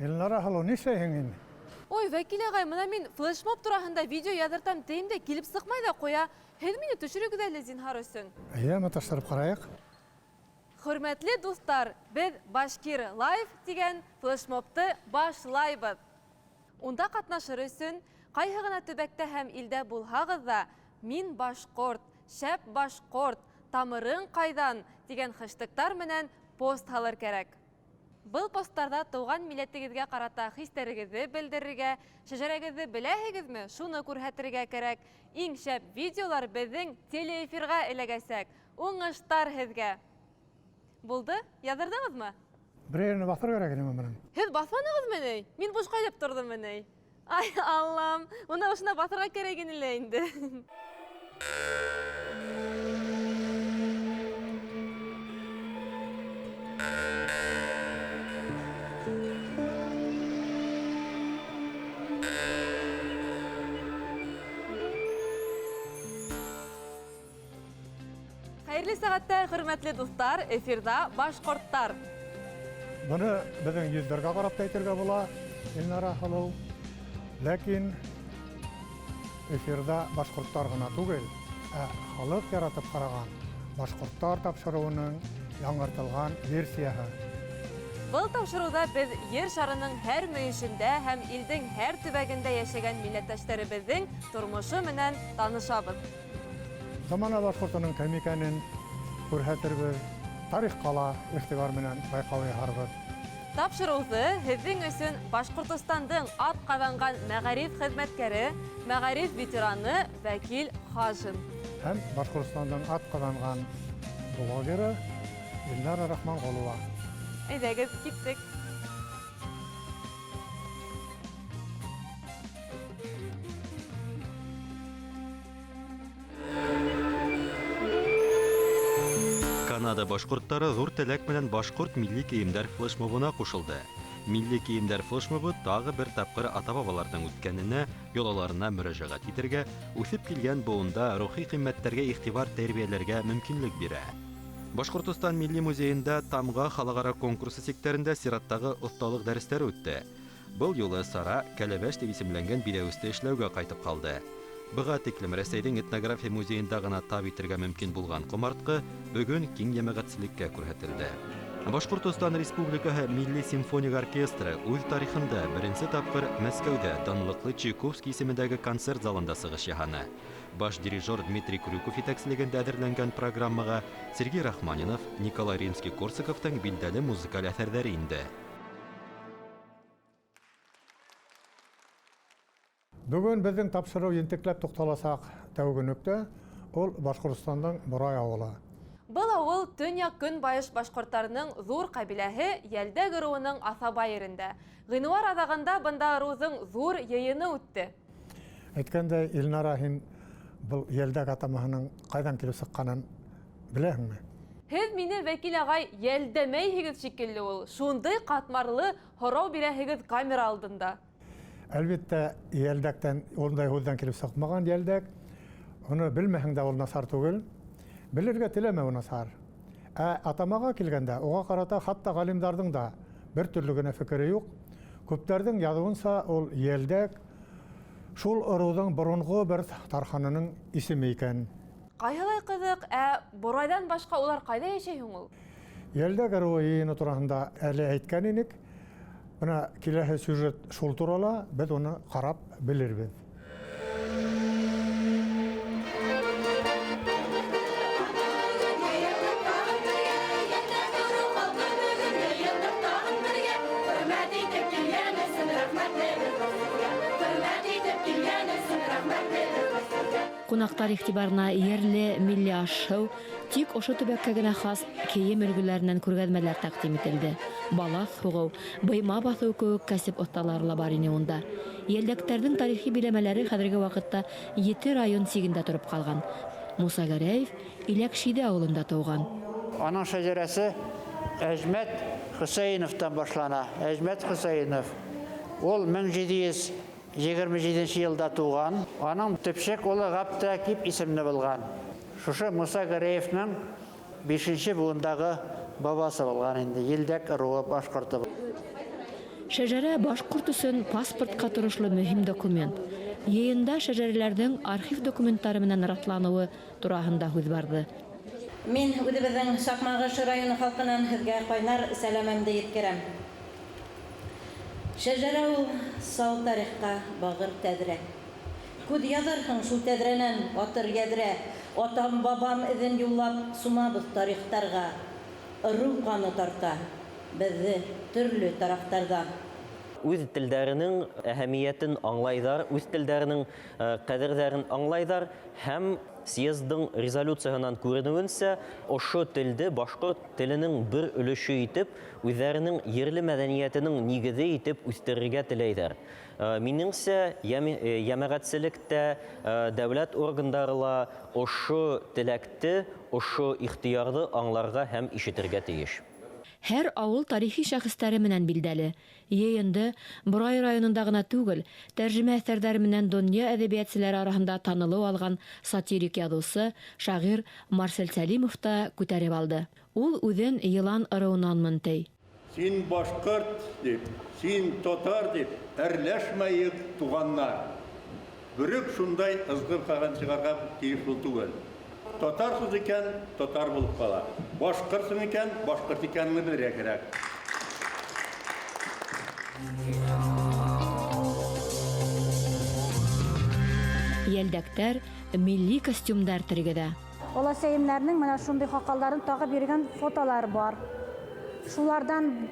Elnara halo nişeyhingin? Ой, Вәкил ағай, мына мин флешмоб турасында видео яҙыртам тейм дә килеп сыҡмай ҙа ҡуя. Һеҙ мине төшөрөгөҙ әле зинһар өсөн. Әйе, маташтырып ҡарайыҡ. Хөрмәтле дуҫтар, беҙ Башкир Лайв тигән флешмобты башлайбыҙ. Унда ҡатнашыр өсөн, ҡайһы ғына төбәктә һәм илдә булһағыҙ ҙа, мин башҡорт, шәп башҡорт, тамырың ҡайҙан тигән хэштегтар менән пост һалыр кәрәк. Был посттарда тыуған милләтегеҙгә ҡарата хистәрегеҙҙе белдерергә, шәжәрәгеҙҙе беләһегеҙме, шуны күрһәтергә кәрәк. Иң шәп видеолар беҙҙең телеэфирға эләгәсәк. Уңыштар һеҙгә. Булды? Яҙырҙығыҙмы? Берәйеріне баҫыр кәрәк инеме менән. Һеҙ баҫманығыҙмы ни? Мин буш ҡайлап торҙоммо ни? Ай, Аллам, уны ошона баҫырға кәрәк ине лә инде. Хәйерле сәғәттәр, хөрмәтле дуҫтар, эфирда башҡорттар. Бұны беҙҙең йөҙҙәргә ҡарап та әйтергә була, Elnara halo. Ләкин эфирда башҡорттар ғына түгел, халыҡ яратып ҡараған башҡорттар тапшырыуының яңыртылған версияһы. Был тапшырыуҙа беҙ ер шарының һәр мөйөшөндә һәм илдең һәр төбәгендә йәшәгән милләттәштәребеҙҙең тормошо менән танышабыҙ. Замана башҡортоның кем икәнен күрһәтербеҙ, тарихҡа ла иғтибар менән байҡау яһарбыҙ. Тапшырыуҙы һеҙҙең өсөн Башҡортостандың атҡаҙанған мәғариф хеҙмәткәре, мәғариф ветераны Вәкил Хажин. Һәм Башҡортостандың атҡаҙанған блогеры Elnara Рахманғолова. Әйҙәгеҙ, киттек. Канада башҡорттары ҙур теләк менән башҡорт милли кейемдәр флешмобына ҡушылды. Милли кейемдәр флешмобы тағы бер тапҡыр ата-бабаларҙың үткәненә, йолаларына мөрәжәғәт итергә, үҫеп килгән быуында рухи ҡиммәттәргә иғтибар тәрбиәләргә мөмкинлек бирә. Башҡортостан Милли музейында Тамға халыҡара конкурсы сиктәрендә сираттағы оҫталыҡ дәрестәре үтте. Был юлы сара Кәләбәш дип исемләнгән биләүесте эшләүгә ҡайтып ҡалды. Быға тиклем Рәсәйҙең этнография музейында ғына тап итергә мөмкин булған ҡомартҡы бөгөн киң йәмәғәтселеккә күрһәтелде. Башҡортостан Республикаһы Милли симфоник оркестры үҙ тарихында беренсе тапҡыр Мәскәүҙә данлыҡлы Чайковский исемендәге концерт залында сығыш яһаны. Баш дирижер Дмитрий Крюков етәкселегендә әҙерләнгән программаға Сергей Рахманинов, Николай Римский-Корсаковтың билдәле музыкаль әҫәрҙәре инде. Бөгөн беҙҙең тапшырыу ентекләп туҡталасаҡ тәүге нөктә ул Башҡортостандың Борай ауылы. Был ауыл Төньяҡ Көнбайыш башҡорттарының ҙур ҡәбиләһе Йәлдәк ырыуының Аҫабай ерендә. Ғинуар аҙағында бында ырыуҙың ҙур йыйыны үтте. Әйткәндәй, Elnara, һин был Йәлдәк атамаһының ҡайҙан килеп сыҡҡанын беләһеңме? Һеҙ мине, Вәкил ағай, йәлдәмәйһегеҙ шикелле ул. Шундай ҡатмарлы һорау бирәһегеҙ камера алдында. Әлбиттә, Йәлдәктән, ондай һүҙҙән килеп сыҡмаған Йәлдәк, уны белмәһәң дә ул насар түгел, белергә теләмәү насар. Атамаға килгәндә, уға ҡарата хатта ғалимдарҙың да бер төрлө генә фекере юҡ. Күптәрҙең яҙыуынса, ул Йәлдәк шул ырыуҙың боронғо бер тарханының исеме икән. Ҡайһылай ҡыҙыҡ, Борайҙан башҡа улар ҡайҙа йәшәй һуң ул? Йәлдәк ырыуы йыйыны тураһында әле әйткән инек. Бына киләһе сюжет шул турала, беҙ уны ҡарап белербеҙ. Ҡунаҡтар иғтибарына ерле милли аш-һыу, тик ошо төбәккә генә хас кейем өлгөләренән күргәҙмәләр тәҡдим ителде. Балаҫ һуғыу, быйма баҫыу кеүек кәсеп оҫталары ла бар ине унда. Йәлдәктәрҙең тарихи биләмәләре хәҙерге ваҡытта 7 район сигендә тороп ҡалған. Муса Гәрәев Иләкшиҙе ауылында тыуған. Аның шәжәрәсе Әжмәт Хөсәйеновтан башлана. Әжмәт Хөсәйенов. Ул 1727 йылда тыуған. Аның төпшәк улы Ғабдрәкип исемле булған. Шушы Муса Гәрәевнең 5-нче буындағы бабасы булған инде. Йәлдәк ырыуы башҡорты. Шәҗәрә башкорт өсөн паспортка торошлы мөһим документ. Йыйында шәҗәрәләрнең архив документтары менән ратлануы тураһында һүз барды. Мин үҙебеҙҙең Саҡмағыш районы халҡынан һеҙгә ҡайнар сәләмемде еткерәм. Шәжәрә ул сау тарихҡа бағыр тәҙрә. Күҙ яҙырһың шул тәҙрәнән атыр йәҙрә. Атам, бабам эҙен юллап сумабыҙ тарихтарға. Ырыу ҡаны тарта беҙҙе төрлө тарафтарҙан. Үҙ телдәренең әһәмиәтен аңлайҙар, үҙ телдәренең ҡәҙерҙәрен аңлайҙар һәм съездың резолюцияһынан күренеүенсә, ошо телде башҡорт теленең бер өлөшө итеп, үҙҙәренең ерле мәҙәниәтенең нигеҙе итеп үҫтерергә теләйҙәр. Минеңсә, йәмәғәтселектә, дәүләт органдары ла ошо теләкте, ошо ихтыярҙы аңларға һәм ишетергә тейеш. Һәр ауыл тарихи шәхестәре менән билдәле. Йыйынды Борай районында гына түгел, тәрҗемә әҫәрҙәре менән донъя әҙәбиәтселәре араһында танылыу алған сатирик яҙыусы, шағир Марсель Сәлимов та күтәреп алды. Ул үҙен йылан ырыуынан мынтый. Син башҡорт дип, син татар дип, әрләшмәйек туғаннар. Бүрек шундай ызғыр ҡаған сығарға тейеш был түгел. Татарсыз икән, татар булып ҡала. Башҡортсың икән, башҡорт икәнен белергә кәрәк. Йәлдәктәр милли костюмдар тергеҙә. Оласәйемнәрнең менә шундый һаҡалдарын тағы биргән фотолар бар. Шулардан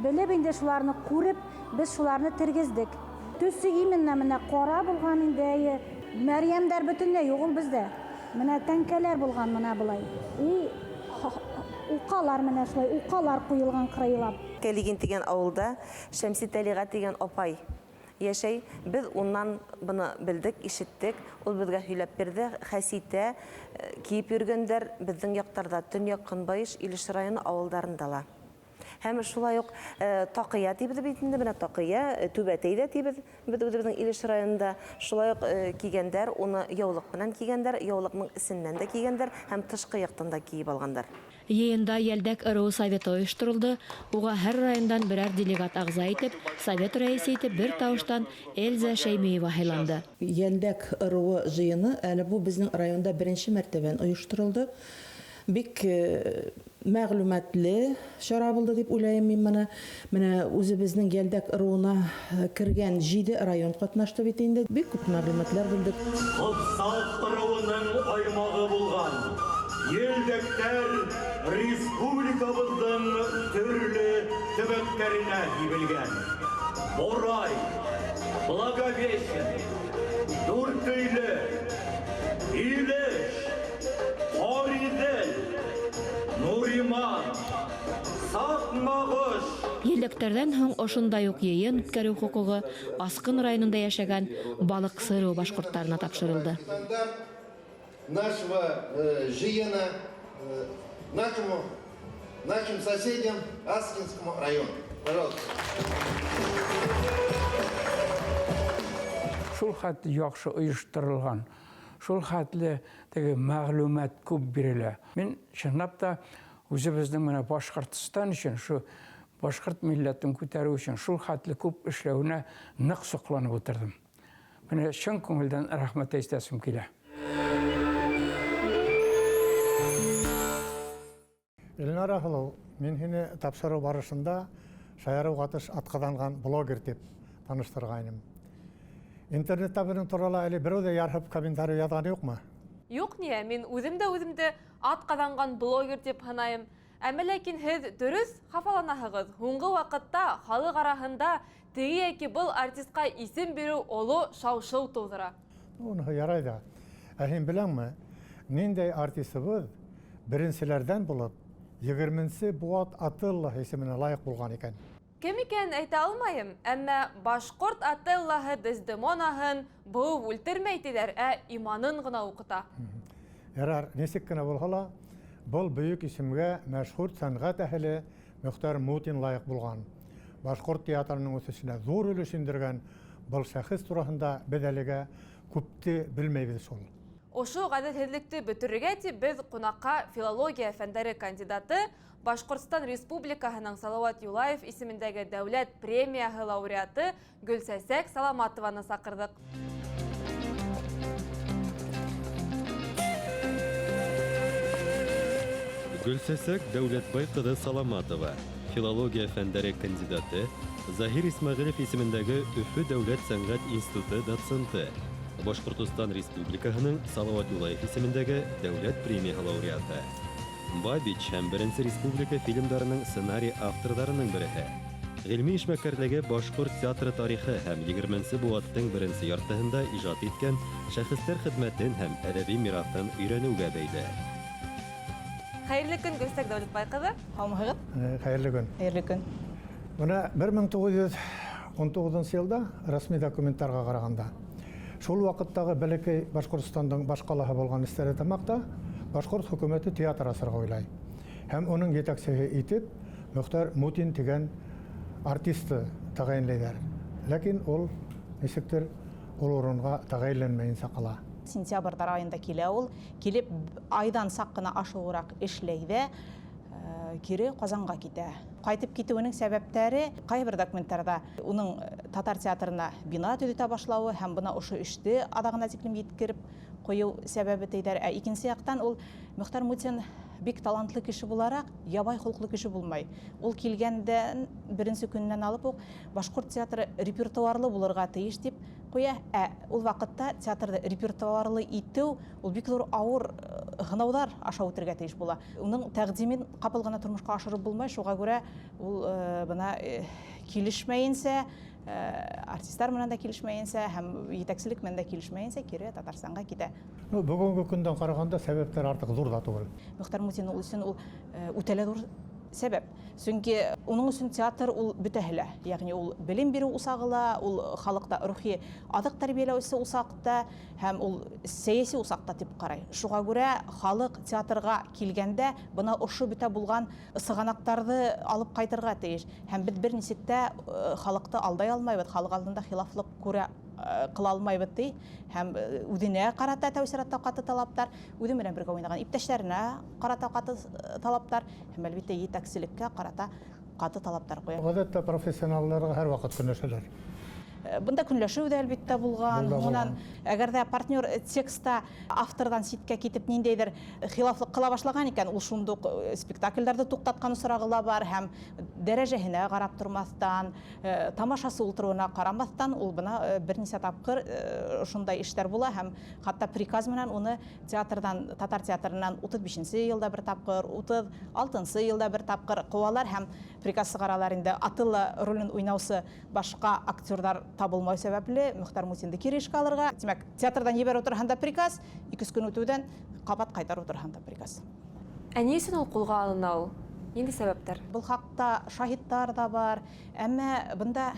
белеп инде шуларны күреп, без шуларны тергездек. Төсө именно менә ҡара булған инде, Мәрйәмдәр бөтөнләй юҡ ул бездә. Менә тәңкәләр булған менә былай. И уҡалар менә шулай, уҡалар ҡуйылған ҡырыйлап. Кәлиген тигән ауылда Шәмси Тәлиға тигән апай йәшәй. Без унан быны белдек, ишеттек. Ул безгә һөйләп бирҙе. Хәситә киеп йөргәндәр безнең яҡтарҙа, Төньяҡ Көнбайыш, Илеш районы ауылдарында ла. Һәм шулай уҡ Таҡыя тибеҙ бит инде, менә Таҡыя, Түбәтәй ҙә тибеҙ бит үҙебеҙҙең Илеш районында. Шулай уҡ кигәндәр, уны яулыҡ менән кигәндәр, яулыҡның эсеннән дә кигәндәр һәм тышҡы яҡтан да киеп алғандар. Йыйында Йәлдәк ырыуы советы ойошторолдо. Уға һәр райондан берәр делегат ағза итеп, совет рәйесе итеп бер тауыштан Эльза Шәймиева һайланды. Йәлдәк ырыуы жыйыны әле бу безнең районда беренче мәртәбән ойошторолдо. Бик мәғлүмәтле шара булды дип уйлайым мин моны. Менә үзебезнең Йәлдәк ырыуына кергән 7 район катнашты бит инде. Бик күп мәғлүмәтләр белдек. Ҡоҙсаҡ ырыуының аймағы булған Йәлдәктәр республикабыҙҙың төрлө төбәктәренә һибелгән. Борай, Благовещен, Дүртөйлө, Илеш, Ҡариҙел, Нуриман, Саҡмағыш. Йәлдәктәрҙән һуң ошондай уҡ йыйын үткәреү хоҡуғы Асҡын районында йәшәгән Балыҡсы ырыу башҡорттарына тапшырылды. Нашего жиена нашим соседям Аскинскому району. Пожалуйста. Шул хәтле яҡшы ойоштырылған, шул хәтле мәғлүмәт күп бирелә. Мин чынлап та үзебезнең менә Башҡортостан өсөн, шу башҡорт милләтен күтәреү өсөн шул хәтле күп эшләүенә ныҡ соҡланып ултырҙым. Менә чын күңелдән рәхмәт әйтәсем килә. Элнара Һылыу, мин һине тапшырыу барышында Шаярыу Ҡатыш атҡаҙанған блогер тип таныштырғайным. Интернетта бының турала әле берәү ҙә ярһып комментарий яҙған юҡмы? Юҡ не, мин үҙемде атҡаҙанған блогер тип һанайым. Әммә ләкин һеҙ дөрөҫ хафаланаһығыҙ. Һуңғы ваҡытта халыҡ араһында теге яки был артистҡа исем биреү оло шау-шыу тыуҙыра. Уныһы ярай ҙа. Ә һин беләңме, ниндәй артистыбыҙ беренселәрҙән булып 20-нсе Буат Атылла исеменә лайыҡ булған икән? Кем икән әйтә алмайым, әммә башҡорт Атыллаһы Дездемонаһын быуып үлтермәй тиҙәр, ә иманын ғына уҡыта. Ярар, нисек кенә булһа ла, был бөйөк исемгә мәшһүр сәнғәт әһеле Мөхтәр Мутин лайыҡ булған. Башҡорт театрының үҫешенә ҙур өлөш индергән был шәхес тураһында беҙ әлегә күпте белмәйбеҙ шул. Ошу гаделһеҙлекте бөтөрөргә тип без ҡунаҡҡа филология фәндәре кандидаты Башҡортостан Республикаһының Салауат Юлаев исемендәге дәүләт премияһы лауреаты Гөлсәсәк Саламатованы саҡырҙык. Гөлсәсәк Дәүләтбай ҡыҙы Саламатова, филология фәндәре кандидаты, Захир Исмәғилев исемендәге Өфө дәүләт сәнғәт институты доценты, Башҡортостан Республикаһының Салауат Юлаев исемендәге дәүләт премияһы лауреаты. Бабич һәм Беренсе Республика фильмдарының сценарий авторҙарының береһе. Ғилми эшмәкәрлеге башҡорт театры тарихы һәм 20-нсе быуаттың беренсе яртыһында ижад иткән шәхестәр хеҙмәтен һәм әҙәби мираҫын өйрәнеүгә бәйле. Хәйерле көн, Гөлсәк Дәүләтбай ҡыҙы. Һаумыһығыҙ? Хәйерле көн. Хәйерле көн. Бына 1919 йылда рәсми документтарға ҡарағанда шул ваҡыттағы бәләкәй Башҡортостандың баш ҡалаһы булған Стәрлетамаҡта башҡорт хөкүмәте театр асырға уйлай. Һәм уның етәксеһе итеп Мөхтәр Мутин тигән артистты тағайынлайҙар. Ләкин ул нисектер ул урынға тағайынланмайынса ҡала. Сентябрь айында килә ул. Килеп айдан саҡ ҡына ашыуыраҡ эшләй ҙә кире Ҡазанға китә. Ҡайтып китеүенең сәбәптәре ҡайбер документтарҙа уның татар театрына бина төҙөтә башлауы һәм бына ошо эште аҙағына тиклем еткереп ҡуйыу сәбәбе тейҙәр. Ә икенсе яҡтан ул Мөхтәр Мутин бик талантлы кеше булараҡ, ябай холҡлы кеше булмай. Ул килгәндән беренсе көннән алып уҡ башҡорт театры репертуарлы булырға тейеш дип ҡуя. Ә ул ваҡытта театрды репертуарлы итеү ул бик ҙур ауыр һынауҙар аша үтергә тейеш була. Уның тәҡдимен ҡапыл ғына тормошҡа ашырып булмай. Шуға күрә ул бына килешмәйенсә, артисттар менән дә килешмәйенсә һәм етәкселек менән дә килешмәйенсә кире Татарстанға китә. Бөгөнгө көндән ҡарағанда сәбәптәр артыҡ ҙур ҙа түгел. Мөхтәр Мутин өсөн ул үтәлә ҙур сәбәп. Сөнки уның өсөн театр ул бөтәһе лә. Ягъни ул белем бирү усағы ла, ул халыҡта рухи аҙыҡ тәрбиәләүсе усаҡта һәм ул сәйәси усаҡта тип ҡарай. Шуға күрә халыҡ театрға килгәндә бына ошо бөтә булған сығанаҡтарҙы алып ҡайтырға тейеш. Һәм беҙ бер нисек тә халыҡты алдай алмайбыҙ, халыҡ алдында хилафлыҡ күрә ҡыла алмайбыҙ ти. Һәм үҙенә ҡарата тәүсиратта ҡаты талаптар, үҙе менән бергә уйнаған иптәштәренә ҡарата ҡаты талаптар һәм әлбиттә етәкселеккә ҡарата ҡаты талаптар ҡуя. Ғәҙәттә профессионалларға һәр ваҡыт көнләшәләр. Бында көнләшеү дә әлбиттә булған. Һунан әгәр дә партнер текста автордан ситкә китеп ниндәйҙер хилафлыҡ ҡыла башлаған икән, ул шундуҡ спектакльдәрҙе туҡтатҡан осрағы ла бар һәм дәрәжәһенә ҡарап тормаҫтан, тамашасы ултырыуына ҡарамаҫтан, ул бына бер нисә тапҡыр шундай эштәр була һәм хатта приказ менән уны театрдан, татар театрынан 35-нсе йылда бер тапҡыр, 36-нсы йылда бер тапҡыр ҡыуалар һәм приказ сығаралар инде. Атылла ролен уйнаусы башҡа актерҙар табылмау сәбәпле Мөхтәр Мутинды кире эшкә алырға. Тимәк, театрдан ебәр утырһанда приказ, 2 көн үтеүҙән ҡабат ҡайтар утырһанда приказ. Ә ни өсөн ул ҡулға алына ул? Нинди сәбәптәр? Был хаҡта шаһиттар да бар, әммә бында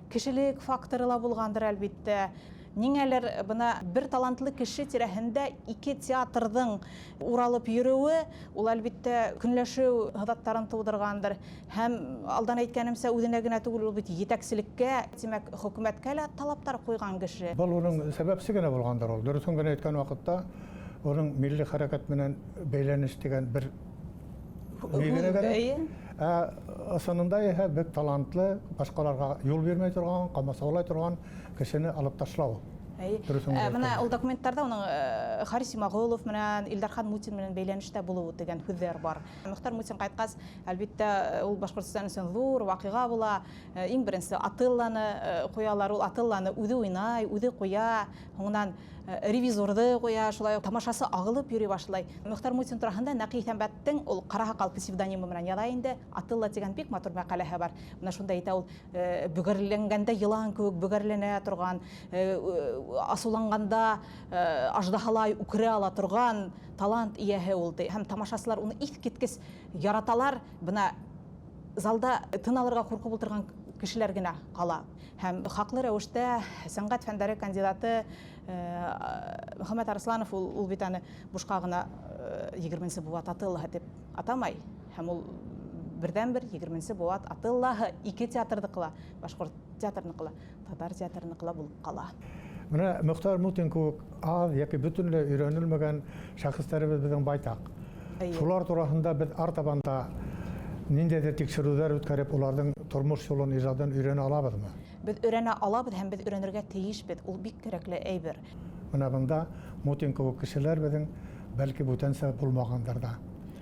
кешелек факторы ла булғандыр әлбиттә. Ниңәлер бына бер талантлы кеше тирәһендә 2 театрҙың уралып йөрөүе, ул әлбиттә көнләшеү һыҙаттарын тыуҙырғандыр. Һәм алдан әйткәнемсә, үҙенә генә түгел, ул бит етәкселеккә, тимәк, хөкүмәткә лә талаптар ҡуйған кеше. Был уның сәбәпсе генә булғандыр ул. Дөрөҫөн генә әйткән ваҡытта, уның милли хәрәкәт менән бәйләнеш дигән бер ысынында иһә бик талантлы, башҡаларға юл бирмәй торған, ҡамасаулай торған кешене алып ташлау. Менә ул документтарда уның Харис Имағолов менән, Илдархан Мутин менән бәйләнештә булыуы дигән һүҙҙәр бар. Мөхтәр Мутин ҡайтҡас, әлбиттә, ул Башҡортостан өсөн ҙур ваҡиға була. Иң беренсе Атылланы ҡуялар, ул Атылланы үҙе уйнай, үҙе ҡуя, һуңынан ревизорҙы ҡуя, шулай тамашасы ағылып йөрөй башлай. Мөхтәр Мутин тураһында Нәҡи Һәмбәттең ул Ҡара һаҡал псевдонимы менән яҙа инде. Атылла тигән бик матур мәҡәләһе бар. Бына шунда әйтә ул, бөгәрләнгәндә йылан кеүек бөгәрләнә торған, асыуланғанда аждаһалай үкерә ала торған талант эйәһе ул. Һәм тамашасылар уны иҫ киткес яраталар. Бына залда тын алырға ҡурҡып ултырған кешеләр генә ҡала. Һәм хаҡлы рәүештә сәнғәт фәндәре кандидаты Мөхәммәт Арысланов ул бит аны бушҡа ғына 20-нсе быуат Атыллаһы дип атамай. Һәм ул берҙән-бер 20-нсе быуат Атыллаһы 2 театрҙыҡы ла, башҡорт театрыныҡы ла, татар театрыныҡы ла булып ҡала. Менә Мөхтар Мутин кебек аз яки бөтенләй өйрәнелмәгән шәхесләребез безнең байтак. Шулар турасында без артабанда ниндәйдер тикшерүләр үткәреп, уларның тормыш юлын, иҗатын өйрәнә алабызмы? Без өйрәнә алабыз һәм без өйрәнергә тиешбез. Ул бик кирәкле әйбер. Менә монда Мутин кебек кешеләр безнең бәлки бүтәнсә булмагандыр да.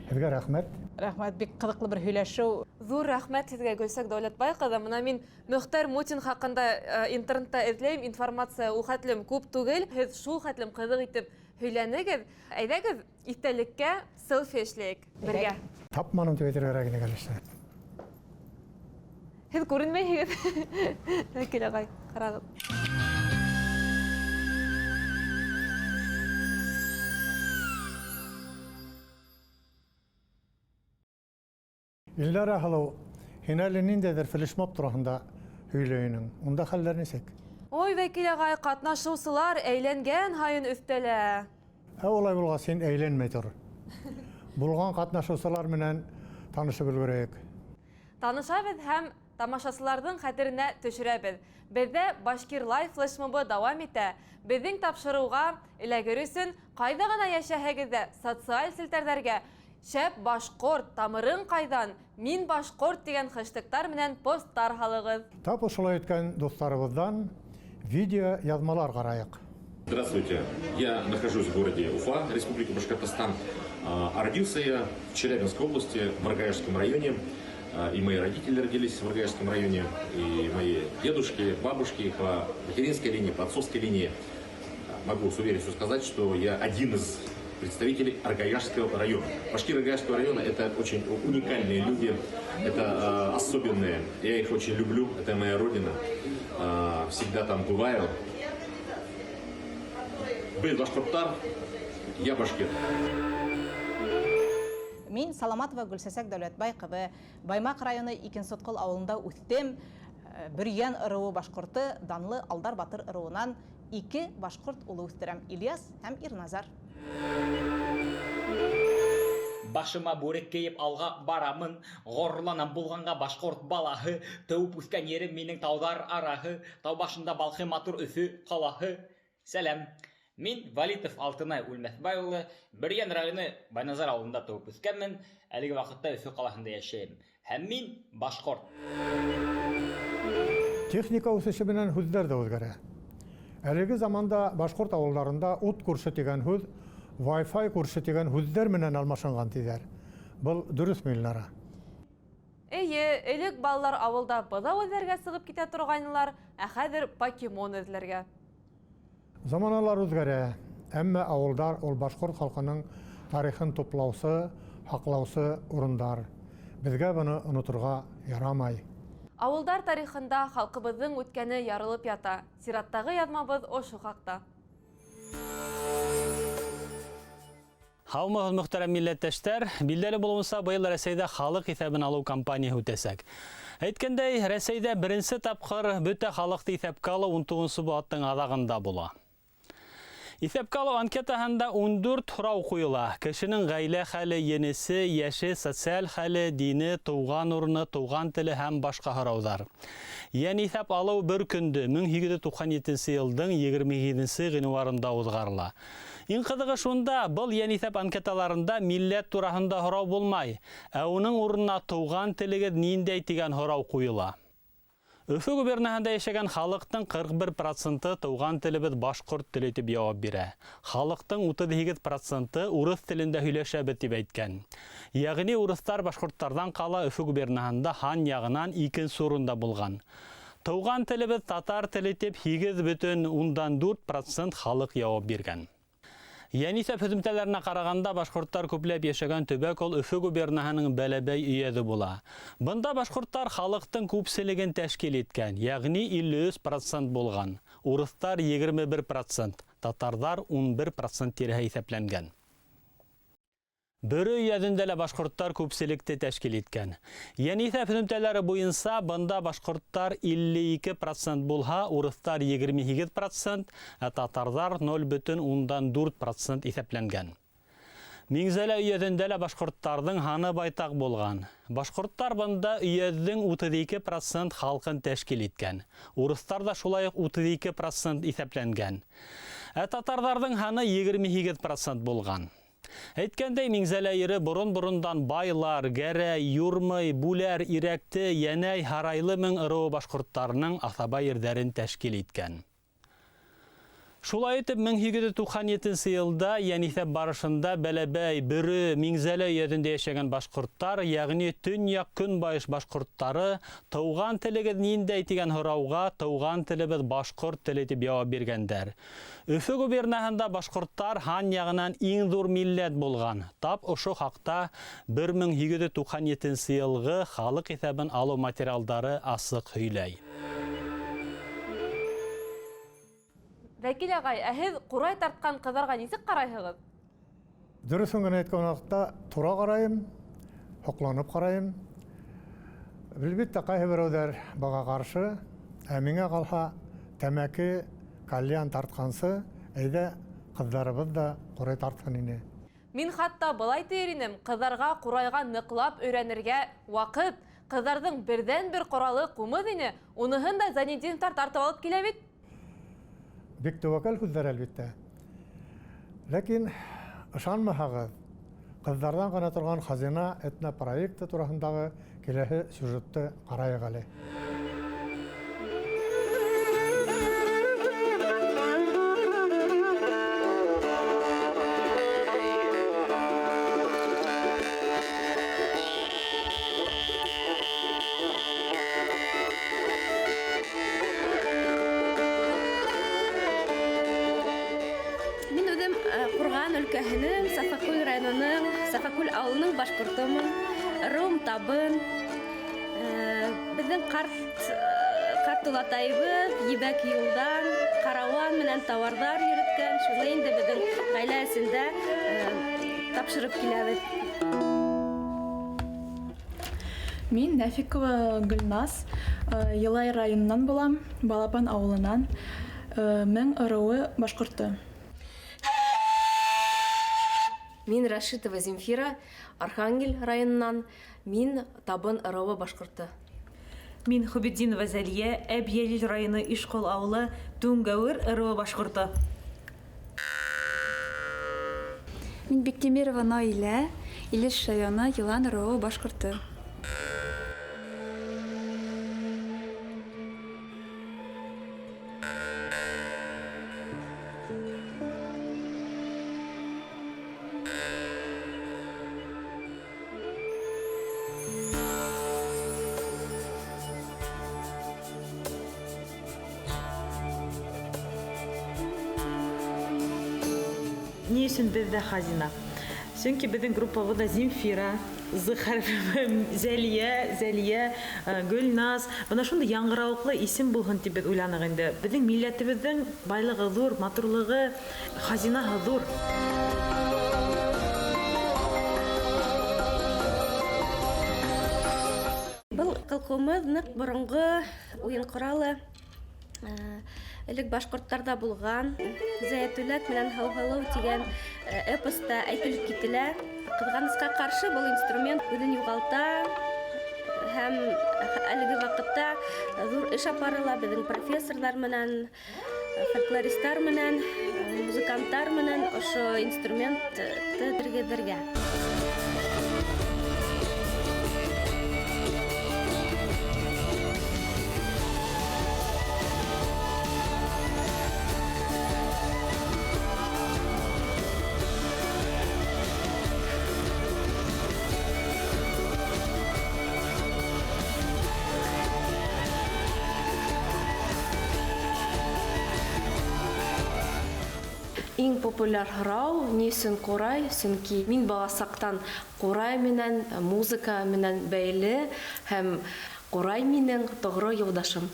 Һезгә рәхмәт. Рәхмәт, бик кызыклы бер һөйләшү. Зур рәхмәт сезгә, Гөлсәк Дәүләтбай кызы. Менә мин Мөхтар Мутин хакында интернетта эзләйм, информация ул хәтлем күп түгел. Һез шул хәтлем кызык итеп һөйләнегез. Әйдәгез, истәлеккә селфи эшләйек бергә. Тапманым дип әйтергә генә килеште. Һез күренмәйсегез. Вәкил агай, карагыз. Илләр ахлау, һинәле ниндәйдер флешмоб турында һөйләйнең. Унда хәлләр нисек? Ой, Вәкил агай, катнашучылар әйләнгән һайын өстәлә. Улай булган син әйләнмәй тор. Булган катнашучылар менән танышып өлгерәйек. Танышабыз һәм тамашачыларның хәтеренә төшерәбез. Бездә Башкир Лайф флешмобы дәвам итә. Безнең тапшыруга эләгер өчен кайда гына яшәһәгез дә социаль селтәрләргә «Шәп башкорт, тамырың кайдан? Мин башкорт» дигән хэштегтар менән посттар һалыгыз. Тап ошолай әйткән дусларыбыздан видео язмалар карайык. Здравствуйте, я нахожусь в городе Уфа, Республика Башкортостан. Родился я в Челябинской области, в Аргаевском районе. И мои родители родились в Аргаевском районе, и мои дедушки, бабушки по материнской линии, по отцовской линии. Могу с уверенностью сказать, что я один из представителей Аргаевского района. Башкиры Аргаевского района — это очень уникальные люди, это особенные. Я их очень люблю, это моя родина. Всегда там бываю. Без башкорттар, я башкир. Мин Саламатова Гөлсәсәк Дәүләтбай кызы, Баймак районы Икенсоткол авылында үстем. Бөрьян ырыуы башкорты, данлы Алдар Батыр ырыуынан 2 башкорт улы үстерәм, Ильяс һәм Ирназар. Башыма бүрек кейеп алга барамын, горланам булганга башкорт балаһы, тәүп үскән ерем минең таудар арахы, тау башында балхы матур Өфө калаһы. Сәлам. Мин Валитов Алтынай Үлмәсбай улы, Бөрьян районы Байназар авылында тәүп үскәнмен, әлеге вакытта Өфө калаһында яшәйм. Һәм мин башкорт. Техника үсеше менән һүзләр дә үзгәрә. Әлеге заманда башкорт авылларында ут курсы дигән һүз, Wi-Fi курсы дигән һүзләр менән алмашынган диләр. Бу дөресме, Илнара? Әйе, элек балалар авылда быҙау эҙләргә сығып китә торғайнылар, ә хәҙер покемон эҙләргә. Заманалар үзгәрә, әммә авылдар ул башкорт халкының тарихын туплаусы, һаҡлаусы урындар. Безгә буны онотырга ярамай. Авылдар тарихында халҡыбыҙҙың үткәне ярылып ята. Сираттағы яҙмабыҙ ошо хаҡта. Һаумыһыҙ, мөхтәрәм милләттәштәр, билдәле булыуынса, быйыл Рәсәйҙә халык иҫәбен алыу кампанияһы үтәсәк. Әйткәндәй, Рәсәйҙә беренсе тапҡыр бөтә халыҡты иҫәпкә алыу 19 быуаттың аҙағында була. Иҫәпкә алыу анкетаһында 14 һорау ҡуйыла. Кешенең ғаилә хәле, енесе, йәше, социаль хәле, дине, тыуған урыны, тыуған теле һәм башҡа һорауҙар. Йән иҫәп алыу бер көндө 1897 йылдың 27 ғинуарында уҙғарыла. Иң ҡыҙығы шунда, был йән иҫәп анкеталарында милләт тураһында һорау булмай, ә уның урынына тыуған телегеҙ ниндәй тигән һорау ҡуйыла. Өфө губернаһында йәшәгән халыҡтың 41% тыуған телебеҙ башҡорт теле тип яуап бирә. Халыҡтың 38% урыҫ телендә һөйләшәбеҙ тип әйткән. Яғни урыҫтар башҡорттарҙан ҡала Өфө губернаһында хан яғынан 2-нсе урында булған. Тыуған телебеҙ татар теле тип 8,4% халыҡ яуап биргән. Йән иҫәп һөҙөмтәләренә ҡарағанда башҡорттар күпләп йәшәгән төбәк ул Өфө губернаһының Бәләбәй өйәҙе була. Бында башҡорттар халыҡтың күпселеген тәшкил иткән, йәғни 53% булған. Урыҫтар 21%, татарҙар 11% тиреһе иҫәпләнгән. Бөрө өйәҙендә лә башҡорттар күпселекте тәшкил иткән. Йән иҫәп һөҙөмтәләре буйынса бында башҡорттар 52% булһа, урыҫтар 28%, ә татарҙар 0,4% иҫәпләнгән. Миңзәлә өйәдендә лә башкорттарның ханы байтак булган. Башкорттар бында өйәднең 32% халкын тәшкил иткән. Урыстар да шулай ук 32% исәпләнгән. Татарларның ханы 28% булган. Әйткәндәй, Миңзәлә ире борын-борындан байлар, Гәрәй, Юрмый, Бүләр, Ирәкте, Янәй, Һарайлы мең ырыуы башкорттарның асаба ердәрен тәшкил иткән. Шулай итеп, 1897 елда Янисәп барышында Бәләбәй, Бөрі, Миңзәлә өйәдендә яшәгән башкорттар, ягъни төньяк көнбайыш башкорттары тауган телегез ниндәй дигән һорауга тауган телебез башкорт теле дип җавап биргәннәр. Өфө губернаһында башкорттар хан ягыннан иң зур милләт булган. Тап ошо хакта 1897 елгы халык исәбен алу материалдары асык һөйләй. Вәкил ағай, һез ҡурай тартҡан ҡыҙҙарға нисек ҡарайһығыҙ? Дөрөҫөн генә әйткән ваҡытта тура ҡарайым, һоҡланып ҡарайым. Әлбиттә, ҡайһы берәүҙәр быға ҡаршы, ә миңә ҡалһа, тәмәке, кальян тартҡансы, әйҙә ҡыҙҙарыбыҙ да ҡурай тартһын ине. Мин хатта былай тиер инем, ҡыҙҙарға ҡурайға ныҡлап өйрәнергә ваҡыт, ҡыҙҙарҙың берҙән-бер ҡоралы ҡумыҙ ине, уныһын да Зайнетдиновтар тартып алып килә бит. Бик тәүәккәл һүҙҙәр әлбиттә. Ләкин ышанмаһағыҙ, ҡыҙҙарҙан ғына торған хазина этно проекты тураһындағы киләһе сюжетты ҡарайыҡ әле. Ауылының башҡортомон, ырыуым табын. Беҙҙең ҡарт олатайыбыҙ ебәк юлдан ҡарауан менән тауарҙар йөрөткән. Шуны инде беҙҙең ғаилә эсендә тапшырып киләбеҙ. Мин Нәфикова Гөлназ, Йылай районынан булам, Балапан ауылынан. Мең ырыуы башҡорты. Мин Рашитова Земфира, Архангель районынан. Мин табын ырыуы башҡорты. Мин Хубетдинова Зәлиә, Әбйәлил районы Ишҡол ауылы, Туңгәүер ырыуы башҡорты. Мин Биктимирова Наилә, Илеш районы Йылан ырыуы башҡорты. Ни өсөн беҙҙә хазина? Сөнки беҙҙең группабыҙҙа Земфира, Зәлиә, Гөлназ. Бына шундай яңғырауыҡлы исем булһын тип беҙ уйланыҡ инде. Беҙҙең милләтебеҙҙең байлығы ҙур, матурлығы, хазинаһы ҙур. Был ҡылҡыумыҙ ныҡ боронғо уйын ҡоралы. Элек башҡорттарда булған, Зәйтүләк менән һыу-һылыу тигән эпоста әйтелеп кителә. Ҡыҙғанысҡа ҡаршы был инструмент үҙен юғалта һәм әлеге ваҡытта ҙур эш апарыла беҙҙең профессорҙар менән, фольклористар менән, музыканттар менән ошо инструментты тергеҙергә. Иң популяр һорау ни өсөн ҡурай? Сөнки мин бала саҡтан ҡурай менән, музыка менән бәйле һәм ҡурай минең тоғро юлдашым.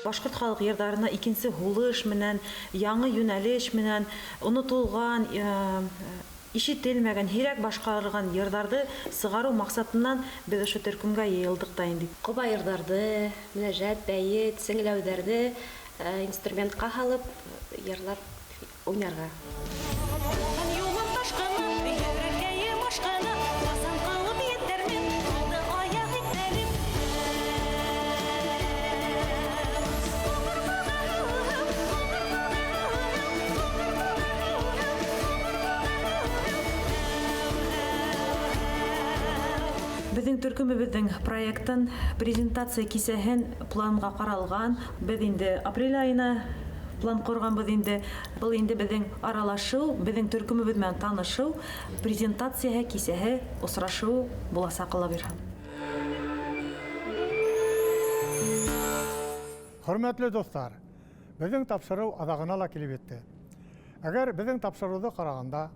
башкорт халык йырдарына икенче һулыш менән, яңы юнәлеш менән онытылган, ишетелмәгән, һирәк башкарылган йырдарды сыгару максатыннан без ошо төркемгә йыелдык та инде. Коба йырдарды, мөнәҗәт, бәйет, сеңләүләрне инструментка салып, йырлар уйнарга. Безнең төркемебезнең проектын презентация кисәһен планга каралган. Без инде апрель айына план корганбыз инде. Бу инде безнең аралашуу, безнең төркемебез белән танышуу, презентация кисәһе, очрашуу буласак кылабыр. Хөрмәтле достар, безнең тапшыру адагына ла килеп етте. Әгәр безнең тапшыруды караганда,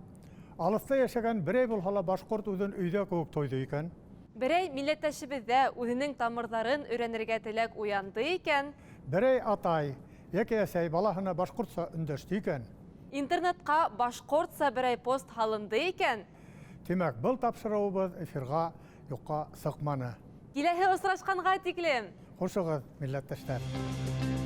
алыста яшәгән берәй булса ла башкорт үзен өйдә күк тойды икән, Берәй милләттәшебездә үзенең тамырларын өйрәнергә теләк уянды икән, берәй атай яки әсәй балаһына башкортса өндәште икән, интернетка башкортса берәй пост һалынды икән, демәк, был тапшыруыбыз эфирга юкка сыкманы. киләһе очрашканга тиклем. Хушыгыз, милләттәшләр.